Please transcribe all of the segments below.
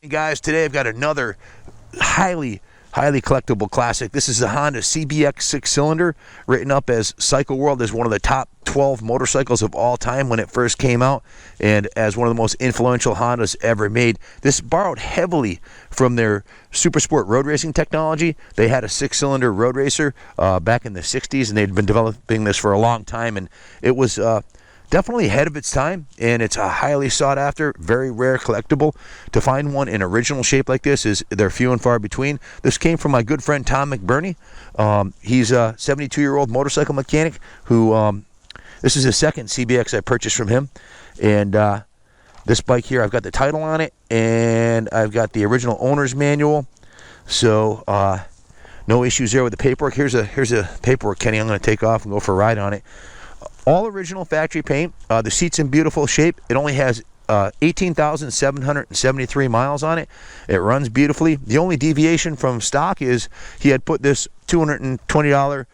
Hey guys, today I've got another highly collectible classic. This is the Honda CBX 6-cylinder, written up as Cycle World as one of the top 12 motorcycles of all time when it first came out, and as one of the most influential Hondas ever made. This borrowed heavily from their super sport road racing technology. They had a 6-cylinder road racer back in the 60s, and they'd been developing this for a long time, and it was definitely ahead of its time, and it's a highly sought after, very rare collectible. To find one in original shape like this they're few and far between. This came from my good friend Tom McBurney. He's a 72-year-old motorcycle mechanic who, this is the second CBX I purchased from him, and this bike here, I've got the title on it, and I've got the original owner's manual, so no issues there with the paperwork. Here's a paperwork, Kenny. I'm going to take off and go for a ride on it. All original factory paint. The seat's in beautiful shape. It only has 18,773 miles on it. It runs beautifully. The only deviation from stock is he had put this $220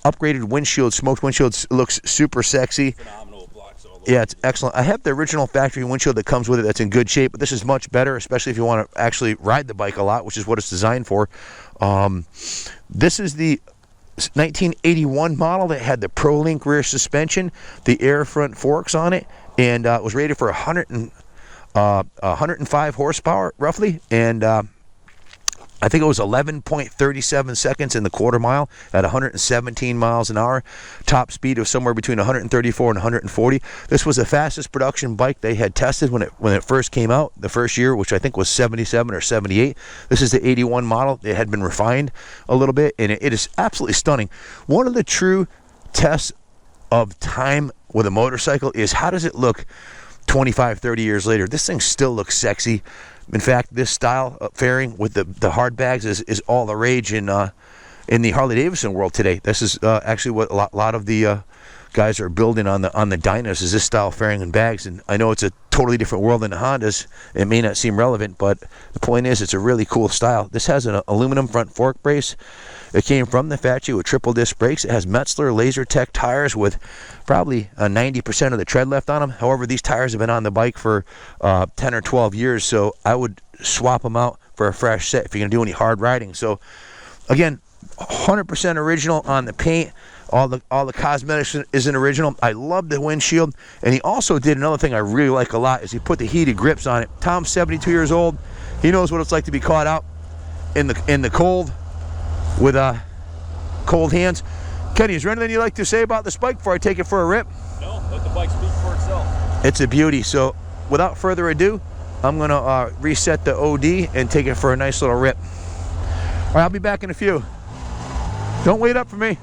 upgraded windshield, smoked windshield. Looks super sexy. Phenomenal. Blocks all the way. Yeah, it's excellent. I have the original factory windshield that comes with it that's in good shape, but this is much better, especially if you want to actually ride the bike a lot, which is what it's designed for. This is the 1981 model that had the ProLink rear suspension, the air front forks on it, and it was rated for 105 horsepower roughly, and I think it was 11.37 seconds in the quarter mile at 117 miles an hour. Top speed of somewhere between 134 and 140. This was the fastest production bike they had tested when it first came out, the first year, which I think was 77 or 78. This is the 81 model. It had been refined a little bit, and it is absolutely stunning. One of the true tests of time with a motorcycle is how does it look 25, 30 years later. This thing still looks sexy. In fact, this style of fairing with the hard bags is all the rage in the Harley-Davidson world today. This is actually what a lot of the guys are building on the Dynas, is this style fairing and bags. And I know it's a totally different world than the Hondas. It may not seem relevant, but the point is it's a really cool style. This has an aluminum front fork brace. It came from the factory with triple disc brakes. It has Metzler LaserTech tires with probably 90% of the tread left on them. However, these tires have been on the bike for 10 or 12 years, so I would swap them out for a fresh set if you're going to do any hard riding. So, again, 100% original on the paint. All the cosmetics isn't original. I love the windshield, and he also did another thing I really like a lot is he put the heated grips on it. Tom's 72 years old. He knows what it's like to be caught out in the cold with cold hands. Kenny, is there anything you'd like to say about this bike before I take it for a rip? No, let the bike speak for itself. It's a beauty. So without further ado, I'm going to reset the OD and take it for a nice little rip. All right, I'll be back in a few. Don't wait up for me.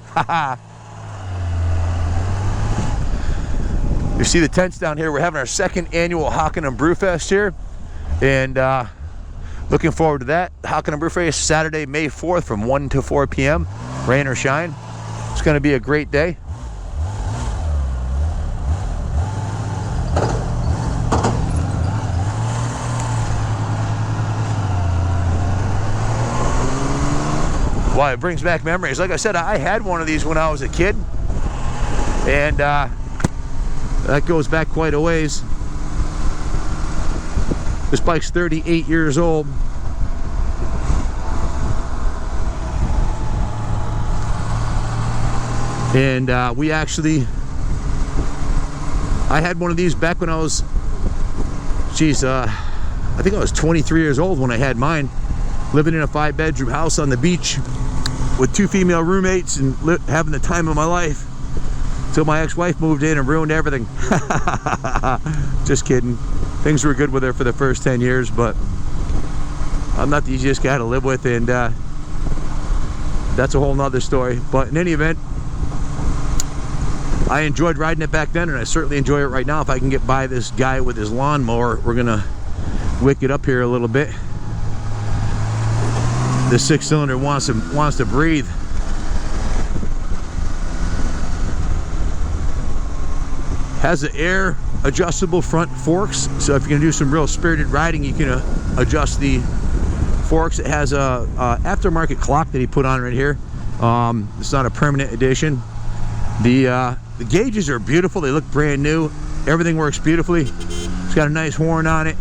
You see the tents down here. We're having our second annual Hockenham Brewfest here, and looking forward to that. Hockenham Brewfest Saturday, May 4th from 1 to 4 p.m. Rain or shine. It's going to be a great day. Well, it brings back memories. Like I said, I had one of these when I was a kid, and that goes back quite a ways. This bike's 38 years old. And I had one of these back when I was, I think I was 23 years old when I had mine, living in a 5-bedroom house on the beach with 2 female roommates and having the time of my life. Till my ex-wife moved in and ruined everything. Just kidding. Things were good with her for the first 10 years, but I'm not the easiest guy to live with, and that's a whole nother story. But in any event, I enjoyed riding it back then, and I certainly enjoy it right now. If I can get by this guy with his lawnmower, we're gonna wick it up here a little bit. The 6-cylinder wants to breathe. Has the air adjustable front forks, so if you're gonna do some real spirited riding, you can adjust the forks. It has a aftermarket clock that he put on right here. It's not a permanent addition. The gauges are beautiful. They look brand new. Everything works beautifully. It's got a nice horn on it.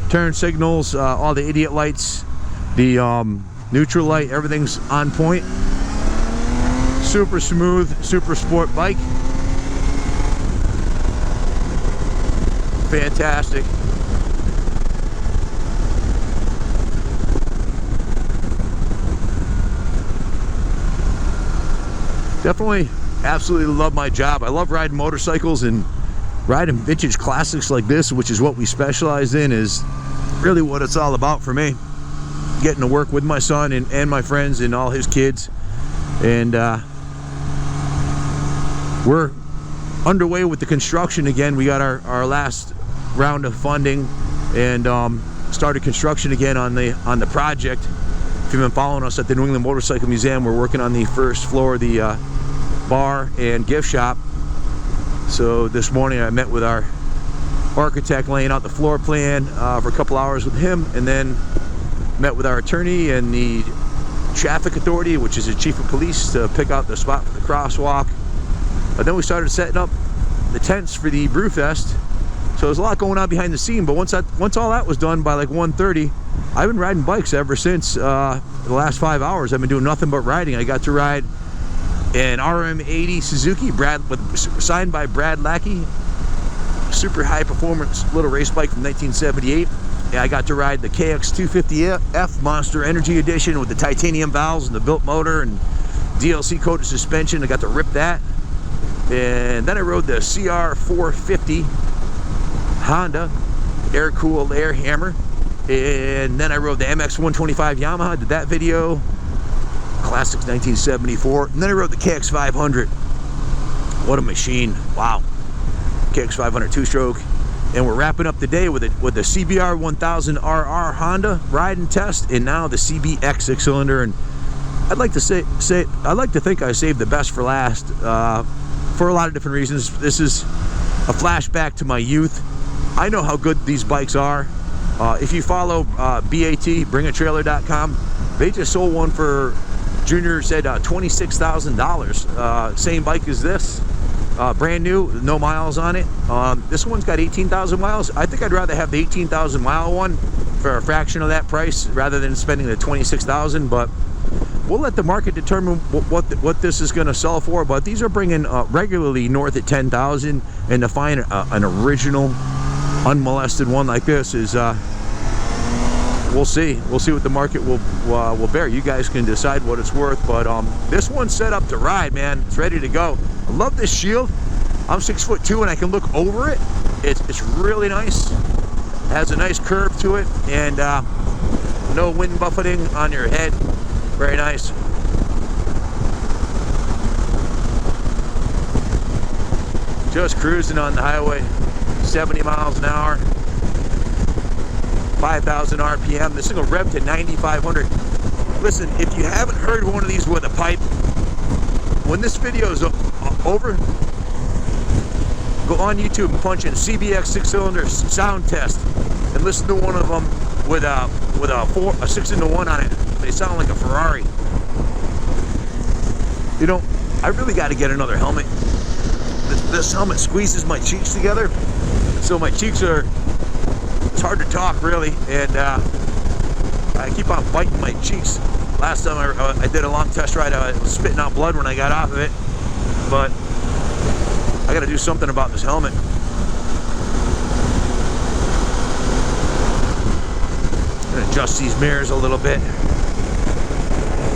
turn signals, all the idiot lights, the neutral light, everything's on point. Super smooth, super sport bike. Fantastic. Definitely, absolutely love my job. I love riding motorcycles, and riding vintage classics like this, which is what we specialize in, is really what it's all about for me. Getting to work with my son and my friends and all his kids. And we're underway with the construction again. We got our last round of funding and started construction again on the project. If you've been following us at the New England Motorcycle Museum, we're working on the first floor of the bar and gift shop. So this morning I met with our architect, laying out the floor plan for a couple hours with him, and then met with our attorney and the traffic authority, which is the chief of police, to pick out the spot for the crosswalk. And then we started setting up the tents for the Brewfest. So there's a lot going on behind the scene, but once all that was done by like 1:30, I've been riding bikes ever since. The last 5 hours I've been doing nothing but riding. I got to ride an RM80 Suzuki, signed by Brad Lackey, super high performance little race bike from 1978. Yeah, I got to ride the KX250F Monster Energy Edition with the titanium valves and the built motor and DLC coated suspension. I got to rip that. And then I rode the CR450 Honda air-cooled air hammer. And then I rode the MX125 Yamaha, did that video. Classics 1974. And then I rode the KX500. What a machine. Wow. KX500 two-stroke. And we're wrapping up the day with the CBR 1000RR Honda riding test, and now the CBX 6-cylinder. And I'd like to I'd like to think I saved the best for last for a lot of different reasons. This is a flashback to my youth. I know how good these bikes are. If you follow BAT, bringatrailer.com, they just sold one for, Junior said, $26,000. Same bike as this. Brand new, no miles on it. This one's got 18,000 miles. I think I'd rather have the 18,000 mile one for a fraction of that price rather than spending the 26,000. But we'll let the market determine what this is going to sell for. But these are bringing regularly north at 10,000, and to find an original, unmolested one like this is we'll see what the market will bear. You guys can decide what it's worth, but this one's set up to ride, man. It's ready to go. I love this shield. I'm 6'2" and I can look over it. It's really nice. It has a nice curve to it, and no wind buffeting on your head. Very nice. Just cruising on the highway, 70 miles an hour, 5,000 RPM. This thing will rev to 9,500. Listen, if you haven't heard one of these with a pipe, when this video is over, go on YouTube and punch in CBX 6-cylinder sound test and listen to one of them with a 6-into-1 on it. They sound like a Ferrari. You know, I really got to get another helmet. This helmet squeezes my cheeks together, so my cheeks are, it's hard to talk really, and I keep on biting my cheeks. Last time I did a long test ride, I was spitting out blood when I got off of it, but I got to do something about this helmet. I'm gonna adjust these mirrors a little bit.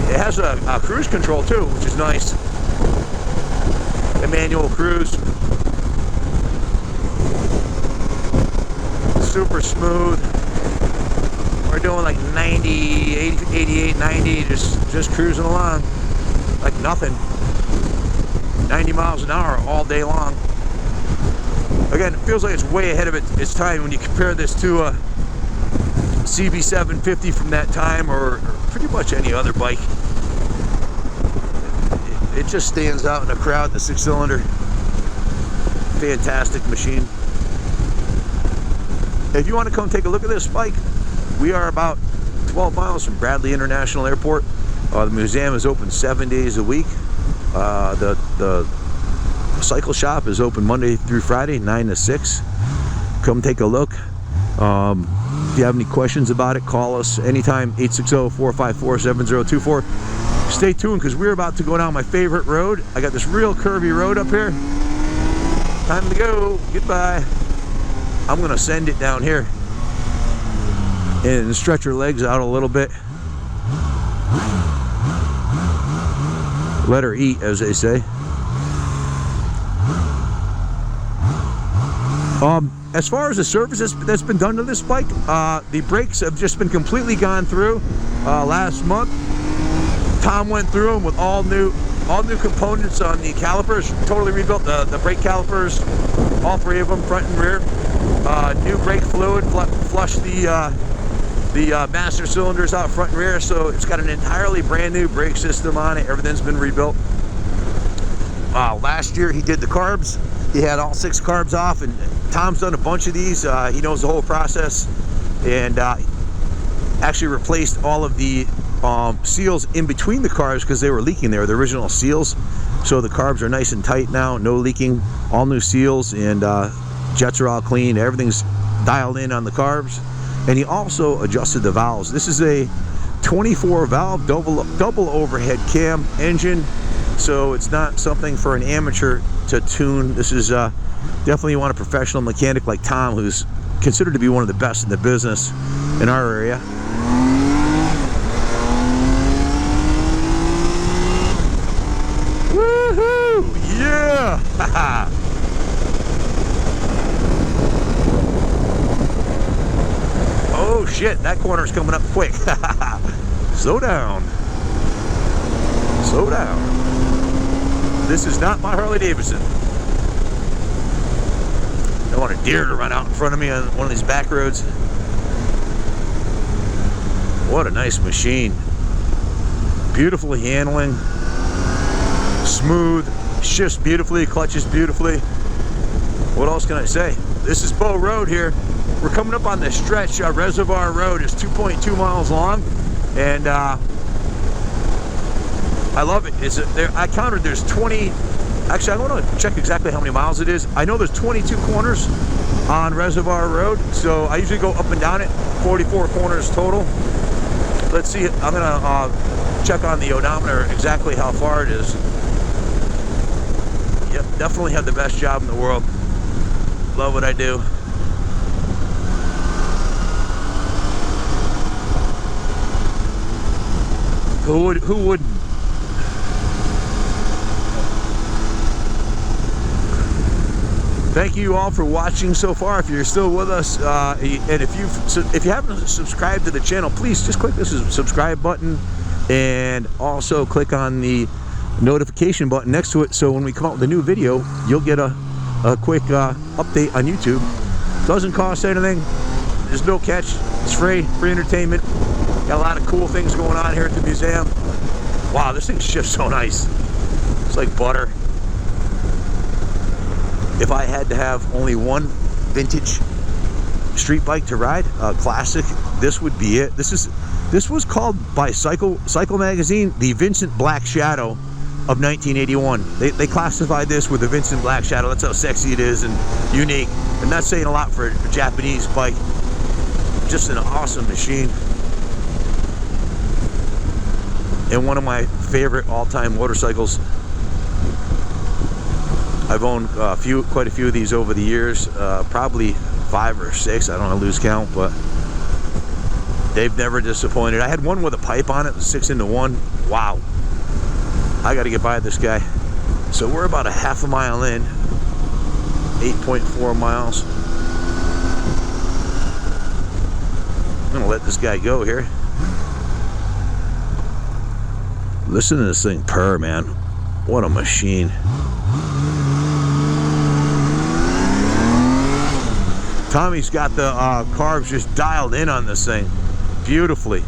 It has a cruise control too, which is nice. A manual cruise. Super smooth. We're doing like 90, 88, 90, just cruising along like nothing. 90 miles an hour all day long. Again, it feels like it's way ahead of its time when you compare this to a CB750 from that time, or pretty much any other bike. It just stands out in the crowd, the 6-cylinder. Fantastic machine. If you want to come take a look at this bike, we are about 12 miles from Bradley International Airport. The museum is open 7 days a week. The cycle shop is open Monday through Friday, 9 to 6. Come take a look. If you have any questions about it, call us anytime, 860-454-7024. Stay tuned because we're about to go down my favorite road. I got this real curvy road up here. Time to go. Goodbye. I'm going to send it down here and stretch your legs out a little bit. Let her eat, as they say. As far as the service that's been done to this bike, the brakes have just been completely gone through last month. Tom went through them with all new components on the calipers, totally rebuilt the brake calipers, all three of them, front and rear. New brake fluid, flushed the master cylinders out front and rear, so it's got an entirely brand new brake system on it. Everything's been rebuilt. Last year he did the carbs. He had all 6 carbs off, and Tom's done a bunch of these. He knows the whole process, and actually replaced all of the seals in between the carbs because they were leaking there, the original seals. So the carbs are nice and tight now, no leaking, all new seals, and jets are all clean. Everything's dialed in on the carbs. And he also adjusted the valves. This is a 24 valve double overhead cam engine, so it's not something for an amateur to tune. This is definitely, you want a professional mechanic like Tom, who's considered to be one of the best in the business in our area. Woohoo! Yeah! Oh shit, that corner's coming up quick. Slow down. Slow down. This is not my Harley Davidson. I don't want a deer to run out in front of me on one of these back roads. What a nice machine. Beautifully handling. Smooth. Shifts beautifully. Clutches beautifully. What else can I say? This is Bow Road here. We're coming up on the stretch. Reservoir Road is 2.2 miles long, and I love it. I counted there's 20. Actually, I want to check exactly how many miles it is. I know there's 22 corners on Reservoir Road, so I usually go up and down it. 44 corners total. Let's see. I'm gonna check on the odometer exactly how far it is. Yep, definitely have the best job in the world. Love what I do. Who wouldn't? Thank you all for watching so far. If you're still with us, and if you haven't subscribed to the channel, please just click this subscribe button, and also click on the notification button next to it, so when we come out with a new video, you'll get a quick update on YouTube. Doesn't cost anything. There's no catch. It's free entertainment. Got a lot of cool things going on here at the museum. Wow, this thing shifts so nice. It's like butter. If I had to have only one vintage street bike to ride, a classic, this would be it. This was called by Cycle Magazine the Vincent Black Shadow of 1981. They classified this with the Vincent Black Shadow. That's how sexy it is and unique. And that's saying a lot for a Japanese bike. Just an awesome machine. And one of my favorite all-time motorcycles. I've owned quite a few of these over the years, probably 5 or 6. I don't know, lose count, but they've never disappointed. I had one with a pipe on it, 6-into-1. Wow, I got to get by this guy. So we're about a half a mile in, 8.4 miles. I'm gonna let this guy go here. Listen to this thing purr, man. What a machine. Tommy's got the carbs just dialed in on this thing beautifully.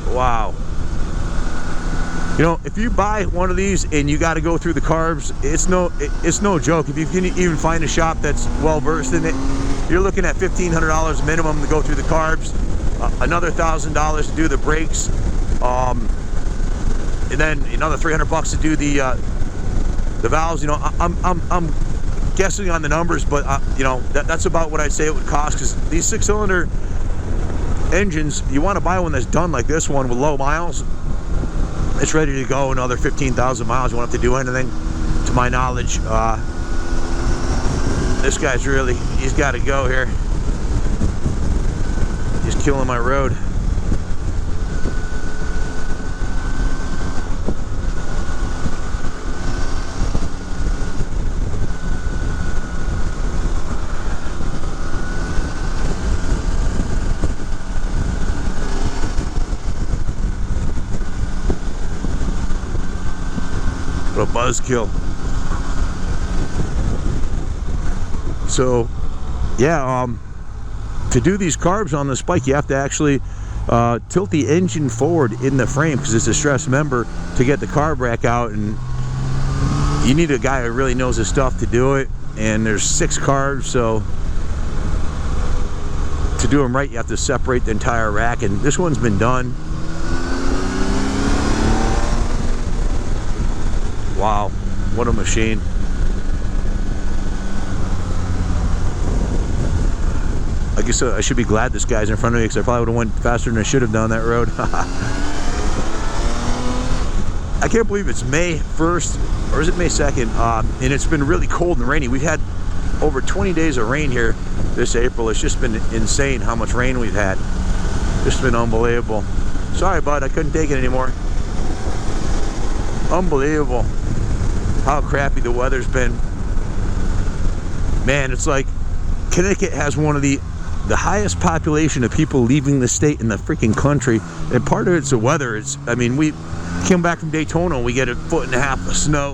Wow. You know, if you buy one of these and you got to go through the carbs, it's no joke. If you can even find a shop that's well versed in it, you're looking at $1,500 minimum to go through the carbs, another $1,000 to do the brakes, and then another $300 to do the valves. You know, I'm guessing on the numbers, but you know, that's about what I'd say it would cost, because these 6-cylinder engines, you want to buy one that's done like this one with low miles. It's ready to go another 15,000 miles. You won't have to do anything, to my knowledge. This guy's really, he's got to go here. He's killing my road. What a buzzkill. So, yeah, to do these carbs on this bike, you have to actually tilt the engine forward in the frame because it's a stressed member to get the carb rack out, and you need a guy who really knows his stuff to do it. And there's 6 carbs, so to do them right, you have to separate the entire rack, and this one's been done. Wow, what a machine. I guess I should be glad this guy's in front of me because I probably would have went faster than I should have down that road. I can't believe it's May 1st, or is it May 2nd? And it's been really cold and rainy. We've had over 20 days of rain here this April. It's just been insane how much rain we've had. It's been unbelievable. Sorry, bud, I couldn't take it anymore. Unbelievable how crappy the weather's been. Man, it's like Connecticut has one of the highest population of people leaving the state in the freaking country, and part of it's the weather. I mean, we came back from Daytona and we get 1.5 foot of snow.